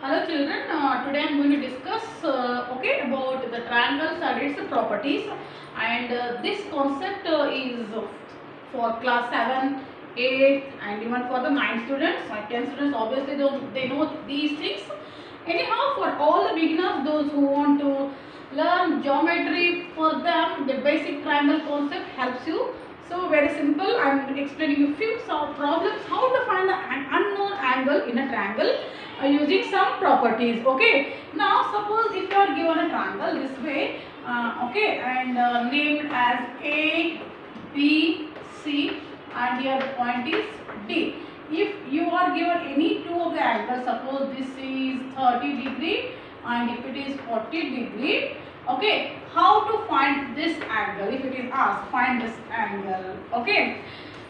Hello children, today I am going to discuss about the triangles and its properties, and this concept is for class 7, 8 and even for the 9 students. 10 students obviously they know these things. Anyhow, for all the beginners, those who want to learn geometry, for them the basic triangle concept helps you. So very simple, I am explaining you few problems how to find the unknown angle in a triangle using some properties. Okay, now suppose if you are given a triangle this way, and named as A, B, C, and your point is D. If you are given any two of the angles, suppose this is 30 degree and if it is 40 degree, okay, how to find this angle? If it is asked, find this angle. Okay,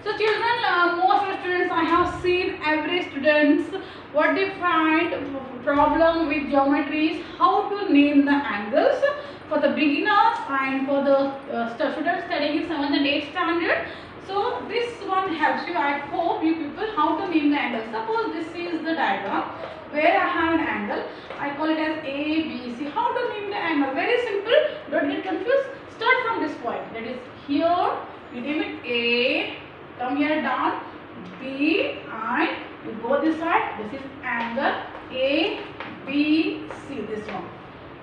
so children, most of the students I have seen, every students, what they find problem with geometry is how to name the angles for the beginners and for the students studying in 7th and 8th standard. So this one helps you. I hope you people how to name the angle. Suppose this is the diagram where I have an angle. I call it as A, B, C. How to name the angle? Very simple. Don't get confused. Start from this point. That is here. You name it A. Come here down. B and you go this side. This is angle A, B, C. This one.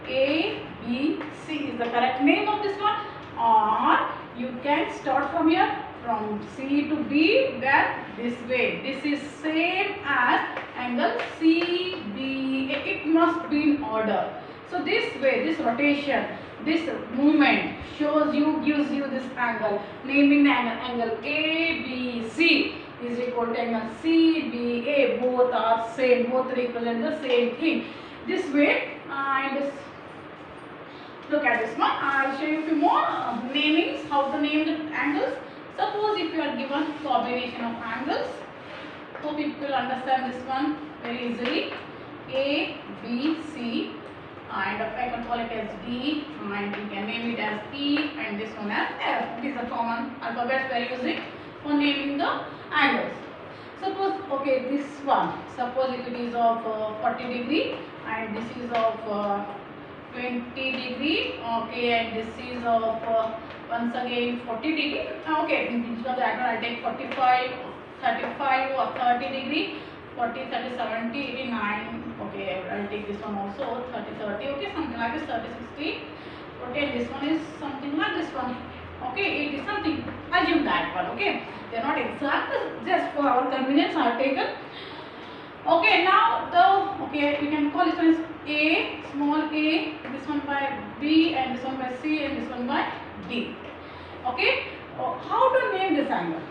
A, B, C is the correct name of this one. Or you can start from here. From C to B, that this way. This is same as angle CBA. It must be in order. So this way, this rotation, this movement shows you, gives you this angle. Naming the angle ABC is equal to angle CBA. Both are same. Both represent the same thing. This way, and look at this one. I will show you a few more namings. How to name the angles. Suppose if you are given combination of angles, hope you will understand this one very easily. A, B, C, and I can call it as D, and you can name it as E, and this one as F. These are common alphabets we are using for naming the angles. Suppose, okay, this one, suppose if it is of 40 degree and this is of 20 degree, okay, and this is of once again 40 degree. Okay, instead of that one I take 45, 35 or 30 degree, 40, 30, 70, 89. Okay, I will take this one also 30, 30. Okay, something like this, 30, 60. Okay, this one is something like this one. Okay, it is something. Assume that one. Okay, they are not exact. Just for our convenience, I have taken. Okay, now you can call this one as A, small a, this one by B, and this one by C, and this one by D. Okay, how to name this angle?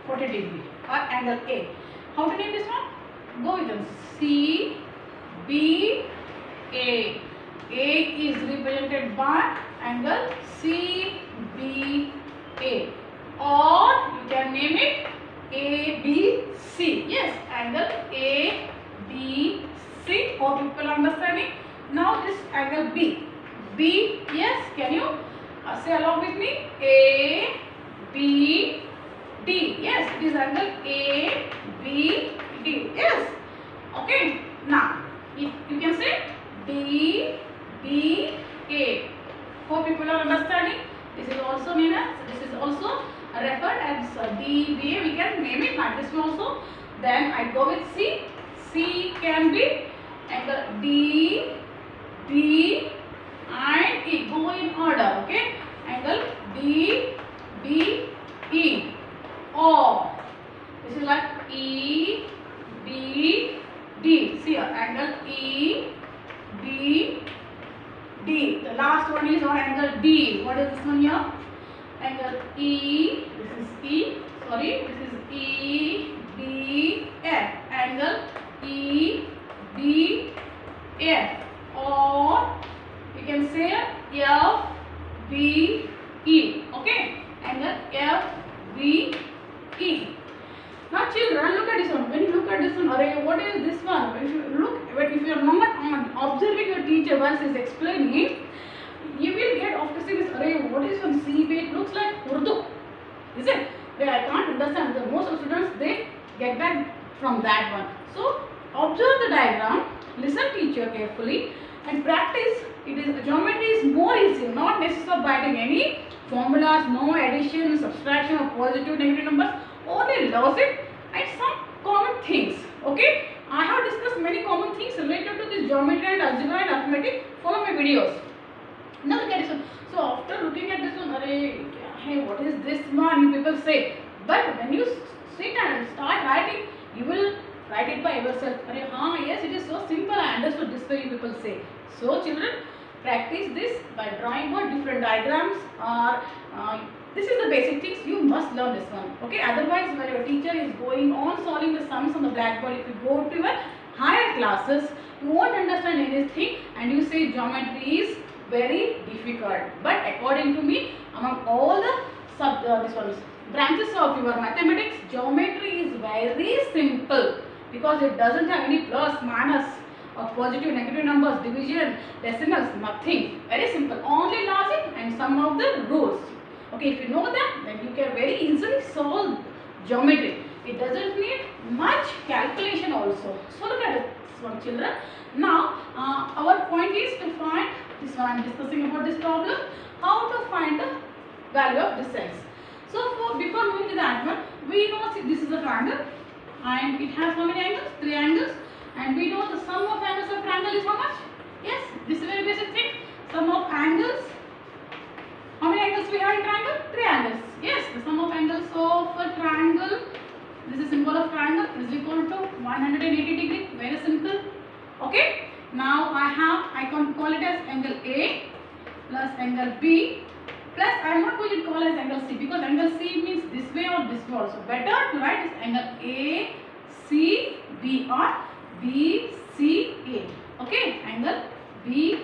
40 degree or angle A. How to name this one? Go with them. C, B, A. A is represented by angle C, B, A. Or you can name it A, B, C. Yes, angle A, B, C. Hope people are understanding. Now this angle B. B, yes, can you say along with me? A, B, D. Yes, it is angle A, B, D. Yes. Okay. Now, you can say D, B, A. Hope people are understanding. This is also named as, this is also referred as D, B, A. We can name it like this one also. Then I go with C. C can be angle D, B, and E. Go in order. Okay. Angle D, B, E. Or this is like E, B, D. See here, angle E, B, D. The last one is our angle D. What is this one here? Angle E. This is E. Sorry, this is E, B, F. Angle E, B, F. Or you can say F, B, E. Okay, angle F, B, E. Now children, look at this one. When you look at this one, array, what is this one? If you are not observing your teacher once is explaining, you will get after seeing this array. What is one C? It looks like Urdu, is it? Where I can't understand. The most of students they get back from that one. So observe the diagram, listen teacher. here carefully and practice. Geometry is more easy, not necessary of writing any formulas, no addition, subtraction of positive, negative numbers, only logic and some common things. Okay, I have discussed many common things related to this geometry and algebra and arithmetic. Follow my videos. Now look at this one. So after looking at this one, hey, what is this one? You people say, but when you sit and start writing, you will write it by yourself. Yes, it is so simple. I understood this way, you people say. So children, practice this by drawing what different diagrams or this is the basic things. You must learn this one. Okay, otherwise when your teacher is going on solving the sums on the blackboard, if you go to your higher classes, you won't understand anything and you say geometry is very difficult. But according to me, among all the branches of your mathematics, geometry is very simple because it doesn't have any plus, minus, or positive, negative numbers, division, decimals, nothing. Very simple. Only logic and some of the rules. Okay, if you know them, then you can very easily solve geometry. It doesn't need much calculation also. So look at this one, children. Now, our point is to find this one. I am discussing about this problem. How to find the value of distance. So, before moving to that one, we know this is a triangle and it has how many angles? 3 angles. And we know the sum of angles of triangle is how much? Yes, this is a very basic thing. Sum of angles. How many angles we have in triangle? 3 angles. Yes, the sum of angles of a triangle. This is symbol of triangle is equal to 180 degree. Very simple. Okay. Now I can call it as angle A plus angle B plus I am not going to call as angle C because angle C means this way or this way also. Better to write is angle A C B or B C A. Okay, angle B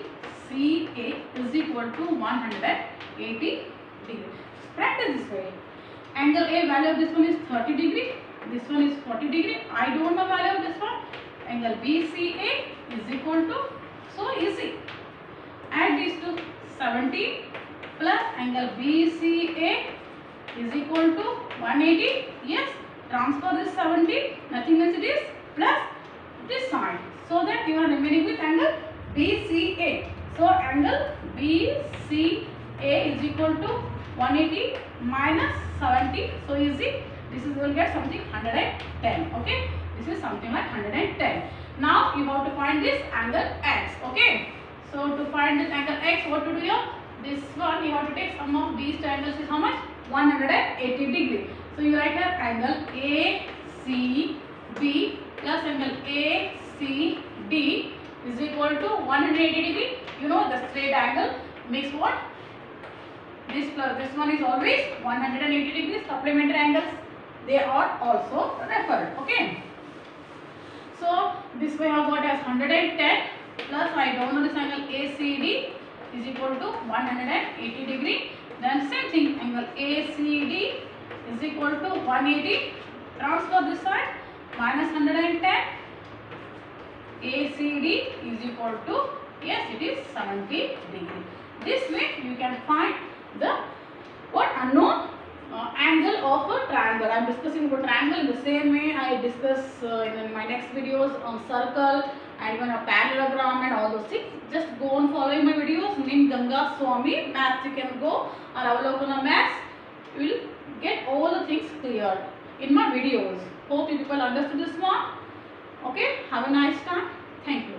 C A is equal to 180 degree. Practice this way. Angle A value of this one is 30 degree. This one is 40 degree. I don't know value of this one. Angle BCA is equal to, so easy. Add these to 70 plus angle BCA is equal to 180. Yes, transfer this 70, nothing else it is, plus this side. So that you are remaining with angle BCA. So angle BCA is equal to 180 minus 70. So easy. This is will get something 110. Okay. This is something like 110. Now you have to find this angle X. Okay. So to find this angle X, what to do here? This one you have to take sum of these two angles is how much? 180 degree. So you write here angle ACB plus angle ACD is equal to 180 degree. You know the straight angle makes what? This plus this one is always 180 degrees. Supplementary angles, they are also referred. Okay. So this way I have got as 110 plus I don't know this angle ACD is equal to 180 degree. Then same thing, angle ACD is equal to 180. Transfer this side, minus 110. ACD is equal to, yes, it is 70 degree. This way you can find the what unknown angle of a triangle. I am discussing about triangle in the same way I discuss in my next videos on circle and even a parallelogram and all those things. Just go on following my videos. Name Ganga Swami Maths. You can go or Avalokana Maths. You will get all the things cleared in my videos. Hope you people understood this one. Okay. Have a nice time. Thank you.